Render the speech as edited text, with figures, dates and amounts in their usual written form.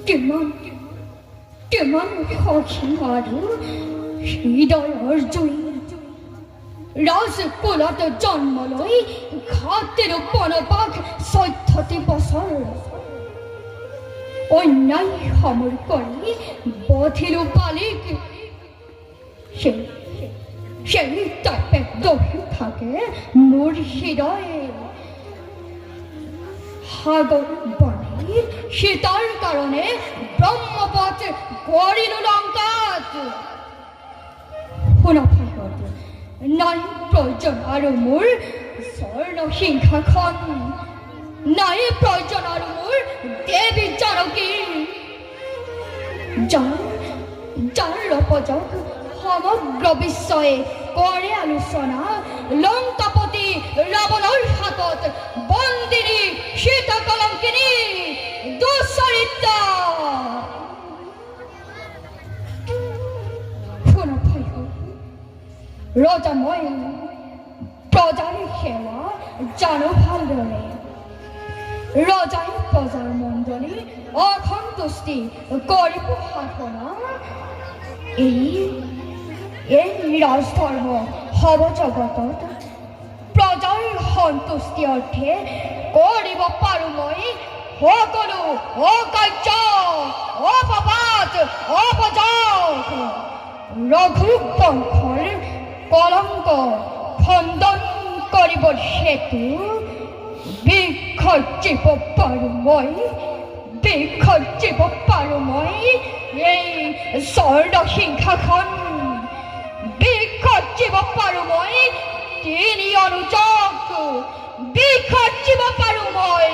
কেমন সখী আৰু হৃদয়ৰ জুই ৰাজকুলত জন্ম লৈ ঘাটিৰ বনবাস ১৪টি বছৰ অন্যায় সমৰ কৰি বধিলো বালিক সেই তাপে দহি থাকে মোৰ হৃদয়ে সাগৰ বনে সীতাৰ কাৰণে ব্ৰহ্মপথ গড়িল লঙ্কাত শুনা ভাগত নাই প্ৰয়োজন আৰু মোৰ স্বৰ্ণ সিংহাখন নাই প্ৰয়োজন আৰু মোৰ দেৱী জানকী যাৰ ৰপজক সমগ্ৰ বিশ্বই কৰে আলোচনা লংকাপতি ৰাৱণৰ হাতত বন্দিনী সীতা কলঙ্কিনী দুচৰিত্ৰ শুনা ভাই ৰজা মই প্ৰজাৰ সেৱা জানো ভালদৰে ৰজাই প্ৰজাৰ মণ্ডলী অসন্তুষ্টি কৰিব শাসনা এই ৰাজধৰ্ম হব জগতত প্ৰজাৰ সন্তুষ্টি অৰ্থে কৰিব পাৰো মই সকলো অকাৰ্য অপবাদ অপজক ৰঘু বংশৰ কলংক খণ্ডন কৰিবৰ হেতু বিসৰ্জিব পাৰো মই এই স্বৰ্ণ সিংহাখন বিসৰ্জিব পাৰো মই তিনি অনুজক বিসৰ্জিব পাৰো মই